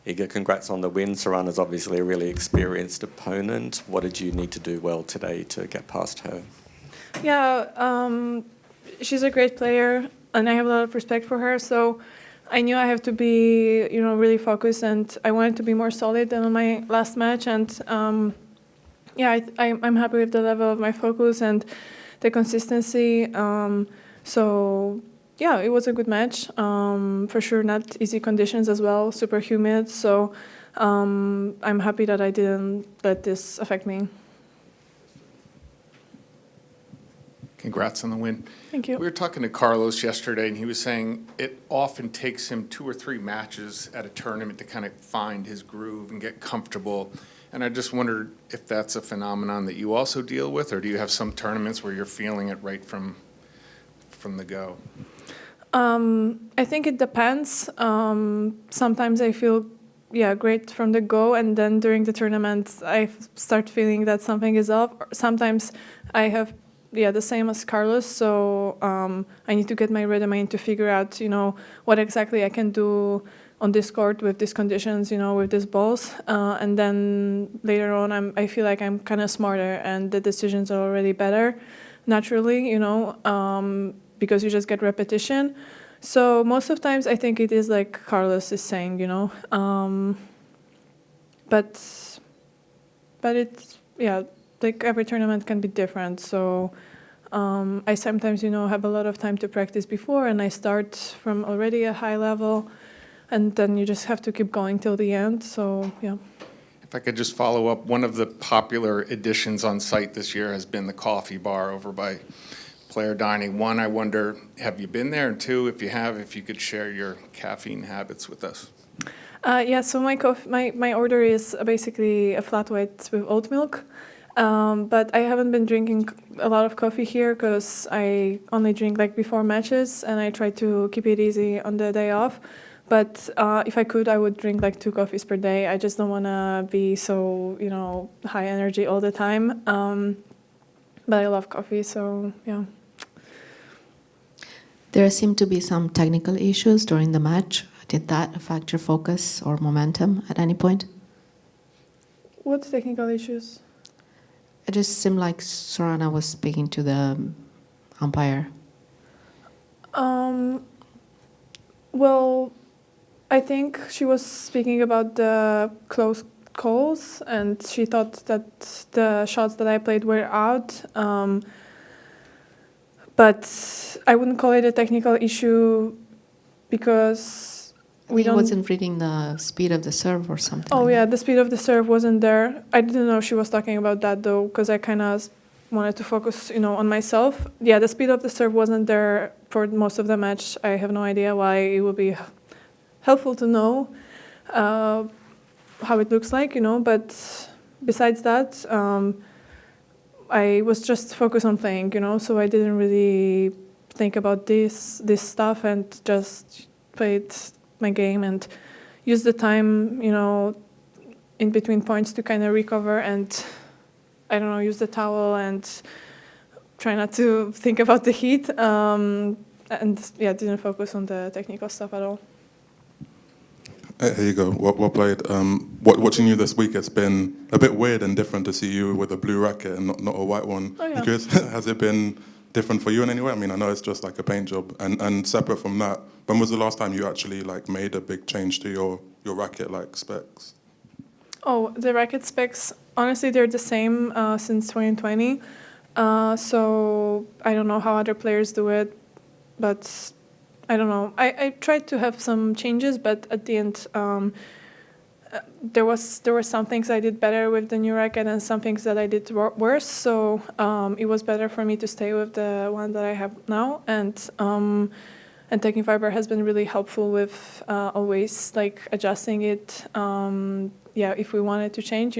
Iga, congrats on the win. Sarana's obviously a really experienced opponent. What did you need to do well today to get past her? Yeah, she's a great player, and I have a lot of respect for her. So I knew I have to be, really focused, and I wanted to be more solid than on my last match. And I'm happy with the level of my focus and the consistency. So yeah, it was a good match. For sure, not easy conditions as well, super humid. So I'm happy that I didn't let this affect me. Congrats on the win. Thank you. We were talking to Carlos yesterday, and he was saying it often takes him 2 or 3 matches at a tournament to kind of find his groove and get comfortable. And I just wondered if that's a phenomenon that you also deal with, or do you have some tournaments where you're feeling it right from the go? I think it depends. Sometimes I feel, great from the go, and then during the tournament, I start feeling that something is off. Sometimes I have, the same as Carlos. So I need to get my rhythm. I need to figure out, what exactly I can do on this court with these conditions, with these balls. And then later on, I feel like I'm kind of smarter, and the decisions are already better naturally, because you just get repetition. So most of times I think it is like Carlos is saying, but it's, like every tournament can be different. So I sometimes, have a lot of time to practice before, and I start from already a high level, and then you just have to keep going till the end. So, yeah. If I could just follow up, one of the popular additions on site this year has been the coffee bar over by Player Dining. 1, I wonder, have you been there? And 2, if you have, if you could share your caffeine habits with us. So my order is basically a flat white with oat milk. But I haven't been drinking a lot of coffee here because I only drink like before matches, and I try to keep it easy on the day off. But if I could, I would drink like 2 coffees per day. I just don't want to be so, high energy all the time. But I love coffee, so yeah. There seemed to be some technical issues during the match. Did that affect your focus or momentum at any point? What technical issues? It just seemed like Sorana was speaking to the umpire. Well, I think she was speaking about the close calls, and she thought that the shots that I played were out. But I wouldn't call it a technical issue because He wasn't reading the speed of the serve or something. Oh, yeah, the speed of the serve wasn't there. I didn't know she was talking about that, though, because I kind of wanted to focus, on myself. Yeah, the speed of the serve wasn't there for most of the match. I have no idea why. It would be helpful to know how it looks like, but besides that, I was just focused on playing, so I didn't really think about this stuff, and just played my game and used the time, in between points to kind of recover and, I don't know, use the towel and try not to think about the heat. Didn't focus on the technical stuff at all. Here you go. Well played. Watching you this week, it's been a bit weird and different to see you with a blue racket and not a white one. Oh, yeah. Because has it been different for you in any way? I mean, I know it's just like a paint job. And separate from that, when was the last time you actually made a big change to your racket specs? Oh, the racket specs, honestly, they're the same since 2020. So I don't know how other players do it, but I don't know. I tried to have some changes, but at the end, there were some things I did better with the new racket and some things that I did worse. So it was better for me to stay with the one that I have now. And Taking Fiber has been really helpful with always adjusting it. If we wanted to change,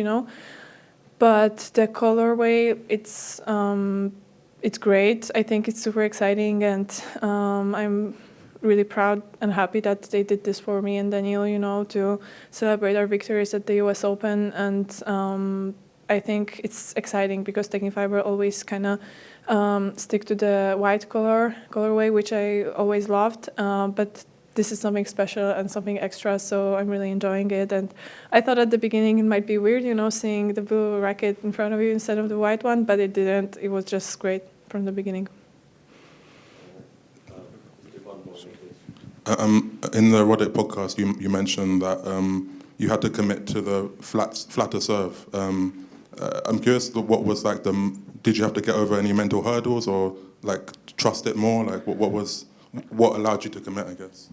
But the colorway, it's great. I think it's super exciting, and I'm really proud and happy that they did this for me and Daniel, to celebrate our victories at the US Open. And I think it's exciting because Taking Fiber always kind of stick to the white colorway, which I always loved. But this is something special and something extra, so I'm really enjoying it. And I thought at the beginning it might be weird, you know, seeing the blue racket in front of you instead of the white one, but it didn't. It was just great from the beginning. In the Roddick podcast, you mentioned that you had to commit to the flatter serve. I'm curious, what was like did you have to get over any mental hurdles or like trust it more? Like what allowed you to commit, I guess?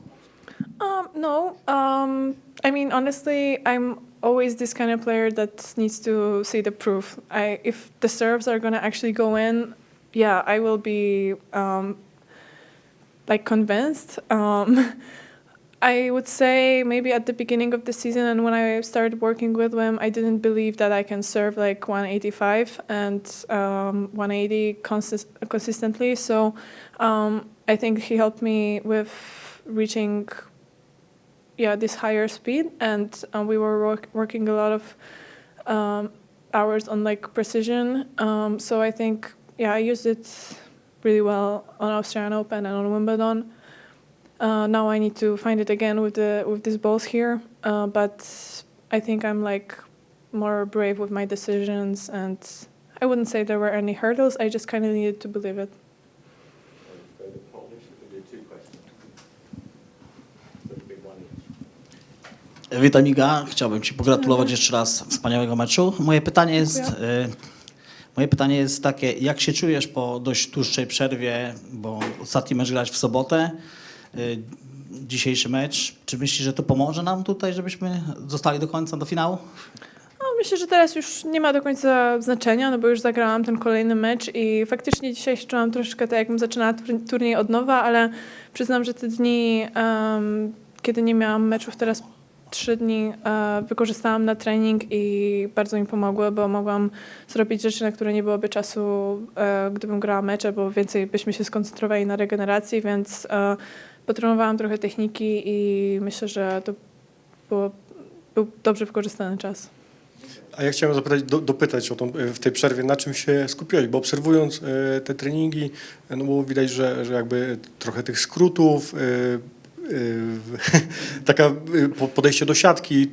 No. I mean, honestly, I'm always this kind of player that needs to see the proof. If the serves are going to actually go in, yeah, I will be like convinced. I would say maybe at the beginning of the season and when I started working with him, I didn't believe that I can serve like 185 and 180 consistently. So I think he helped me with reaching this higher speed, and we were working a lot of hours on like precision. So I think I used it really well on Australian Open and on Wimbledon. Now I need to find it again with these balls here, but I think I'm like more brave with my decisions, and I wouldn't say there were any hurdles. I just kind of needed to believe it. Witam Iga, chciałbym Ci pogratulować jeszcze raz wspaniałego meczu. Moje pytanie jest takie, jak się czujesz po dość dłuższej przerwie, bo ostatni mecz grałeś w sobotę, dzisiejszy mecz. Czy myślisz, że to pomoże nam tutaj, żebyśmy zostali do końca, do finału? No, myślę, że teraz już nie ma do końca znaczenia, no bo już zagrałam ten kolejny mecz i faktycznie dzisiaj się czułam troszeczkę tak, jakbym zaczynała turniej od nowa, ale przyznam, że te dni, kiedy nie miałam meczów, teraz 3 dni wykorzystałam na trening i bardzo mi pomogły, bo mogłam zrobić rzeczy, na które nie byłoby czasu, gdybym grała mecze, bo więcej byśmy się skoncentrowali na regeneracji, więc potrenowałam trochę techniki i myślę, że to był dobrze wykorzystany czas. A ja chciałem dopytać o w tej przerwie, na czym się skupiłeś, bo obserwując te treningi, no było widać, że jakby trochę tych skrótów, taka podejście do siatki,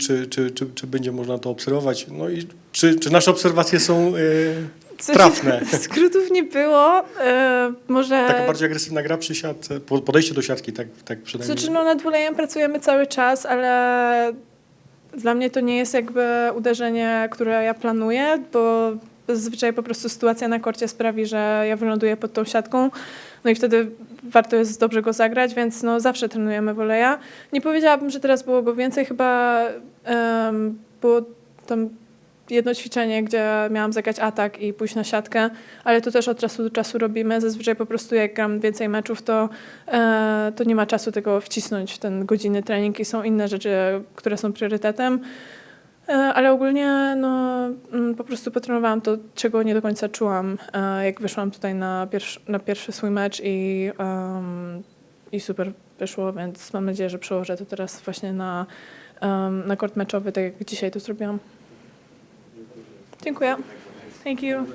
czy będzie można to obserwować? No i czy nasze obserwacje są trafne? Skrótów nie było. Może... Taka bardziej agresywna gra przy siatce, podejście do siatki, tak przynajmniej. Znaczy, no nad volejem pracujemy cały czas, ale dla mnie to nie jest jakby uderzenie, które ja planuję, bo zazwyczaj po prostu sytuacja na korcie sprawi, że ja wyląduję pod tą siatką, no i wtedy warto jest dobrze go zagrać, więc no zawsze trenujemy voleja. Nie powiedziałabym, że teraz było go więcej, chyba było tam jedno ćwiczenie, gdzie miałam zagrać atak i pójść na siatkę, ale to też od czasu do czasu robimy. Zazwyczaj po prostu jak gram więcej meczów, to nie ma czasu tego wcisnąć w ten godzinny trening i są inne rzeczy, które są priorytetem. Ale ogólnie no, po prostu potrenowałam to, czego nie do końca czułam, jak wyszłam tutaj na pierwszy swój mecz i super wyszło, więc mam nadzieję, że przełożę to teraz właśnie na kort meczowy, tak jak dzisiaj to zrobiłam. Dziękuję. Thank you.